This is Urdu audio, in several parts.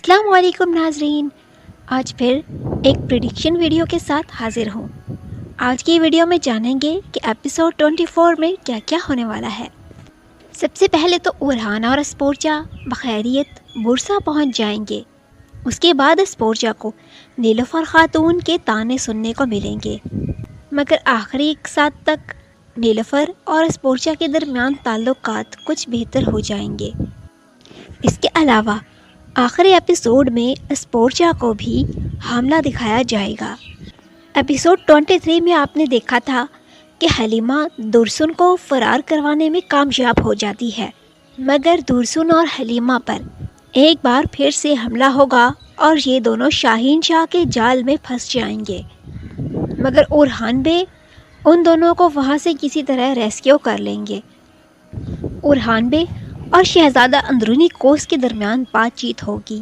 السلام علیکم ناظرین، آج پھر ایک پریڈکشن ویڈیو کے ساتھ حاضر ہوں۔ آج کی ویڈیو میں جانیں گے کہ ایپیسوڈ 24 میں کیا کیا ہونے والا ہے۔ سب سے پہلے تو اورہان اور اسپورچا بخیریت بورسا پہنچ جائیں گے۔ اس کے بعد اسپورچا کو نیلوفر خاتون کے تانے سننے کو ملیں گے، مگر آخری ایک ساتھ تک نیلوفر اور اسپورچا کے درمیان تعلقات کچھ بہتر ہو جائیں گے۔ اس کے علاوہ آخری ایپیسوڈ میں اسپورچا کو بھی حاملہ دکھایا جائے گا۔ ایپیسوڈ 23 میں آپ نے دیکھا تھا کہ حلیمہ درسن کو فرار کروانے میں کامیاب ہو جاتی ہے، مگر درسن اور حلیمہ پر ایک بار پھر سے حملہ ہوگا اور یہ دونوں شاہین شاہ کے جال میں پھنس جائیں گے، مگر اورہان بے ان دونوں کو وہاں سے کسی طرح ریسکیو کر لیں گے۔ اورہان بے اور شہزادہ اندرونی کوس کے درمیان بات چیت ہوگی۔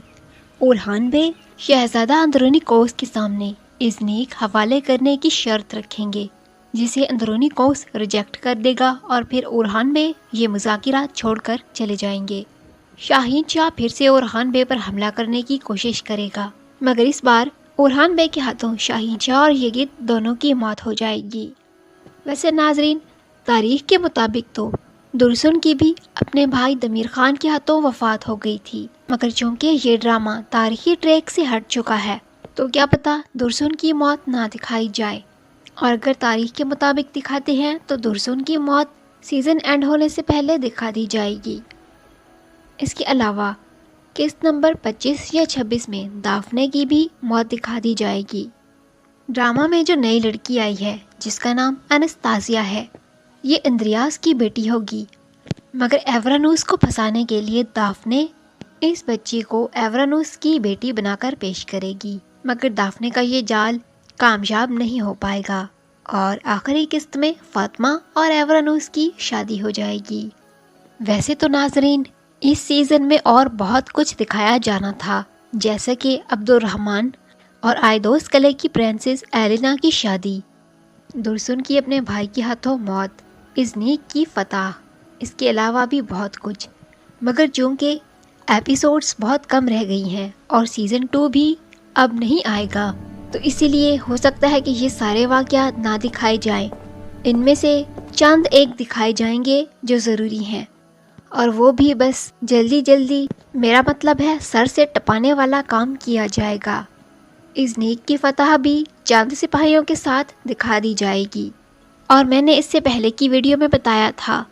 اورہان بے شہزادہ اندرونی کوس کے سامنے ازنیک حوالے کرنے کی شرط رکھیں گے، جسے اندرونی کوس ریجیکٹ کر دے گا اور پھر اورہان بے یہ مذاکرات چھوڑ کر چلے جائیں گے۔ شاہین شاہ پھر سے اورہان بے پر حملہ کرنے کی کوشش کرے گا، مگر اس بار اورہان بے کے ہاتھوں شاہین شاہ اور یگت دونوں کی موت ہو جائے گی۔ ویسے ناظرین، تاریخ کے مطابق تو درسن کی بھی اپنے بھائی دمیر خان کے ہاتھوں وفات ہو گئی تھی، مگر چونکہ یہ ڈرامہ تاریخی ٹریک سے ہٹ چکا ہے تو کیا پتہ درسن کی موت نہ دکھائی جائے، اور اگر تاریخ کے مطابق دکھاتے ہیں تو درسن کی موت سیزن اینڈ ہونے سے پہلے دکھا دی جائے گی۔ اس کے علاوہ قسط نمبر 25 یا 26 میں دافنے کی بھی موت دکھا دی جائے گی۔ ڈرامہ میں جو نئی لڑکی آئی ہے جس کا نام انستازیا ہے، یہ اندریاس کی بیٹی ہوگی، مگر ایورانوس کو پھنسانے کے لیے دافنے اس بچی کو ایورانوس کی بیٹی بنا کر پیش کرے گی، مگر دافنے کا یہ جال کامیاب نہیں ہو پائے گا اور آخری قسط میں فاطمہ اور ایورانوس کی شادی ہو جائے گی۔ ویسے تو ناظرین، اس سیزن میں اور بہت کچھ دکھایا جانا تھا، جیسے کہ عبدالرحمن اور آئیدوس قلعے کی پرنسس ایلینا کی شادی، درسن کی اپنے بھائی کے ہاتھوں موت، ازنیک کی فتح، اس کے علاوہ بھی بہت کچھ، مگر چونکہ ایپیسوڈز بہت کم رہ گئی ہیں اور سیزن 2 بھی اب نہیں آئے گا، تو اسی لیے ہو سکتا ہے کہ یہ سارے واقعات نہ دکھائے جائیں۔ ان میں سے چند ایک دکھائے جائیں گے جو ضروری ہیں، اور وہ بھی بس جلدی جلدی، میرا مطلب ہے سر سے ٹپانے والا کام کیا جائے گا۔ ازنیک کی فتح بھی چند سپاہیوں کے ساتھ دکھا دی جائے گی، اور میں نے اس سے پہلے کی ویڈیو میں بتایا تھا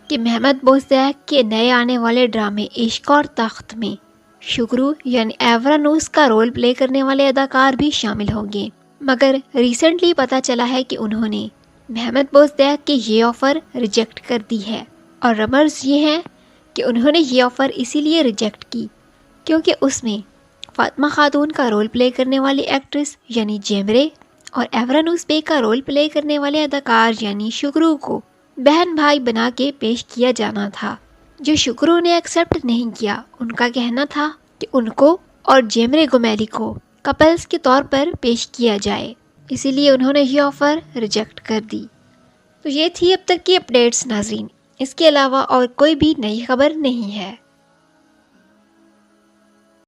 کہ محمد بوزدیک کے نئے آنے والے ڈرامے عشق اور تخت میں شکرو یعنی ایورانوس کا رول پلے کرنے والے اداکار بھی شامل ہوں گے، مگر ریسنٹلی پتہ چلا ہے کہ انہوں نے محمد بوزدیک کی یہ آفر ریجیکٹ کر دی ہے، اور رمرز یہ ہیں کہ انہوں نے یہ آفر اسی لیے ریجیکٹ کی کیونکہ اس میں فاطمہ خاتون کا رول پلے کرنے والی ایکٹریس یعنی جیمرے اور ایورانوس بے کا رول پلے کرنے والے اداکار یعنی شکرو کو بہن بھائی بنا کے پیش کیا جانا تھا، جو شکرو نے ایکسیپٹ نہیں کیا۔ ان کا کہنا تھا کہ ان کو اور جیمرے گومیلی کو کپلز کے طور پر پیش کیا جائے، اسی لیے انہوں نے یہ آفر ریجیکٹ کر دی۔ تو یہ تھی اب تک کی اپڈیٹس ناظرین، اس کے علاوہ اور کوئی بھی نئی خبر نہیں ہے۔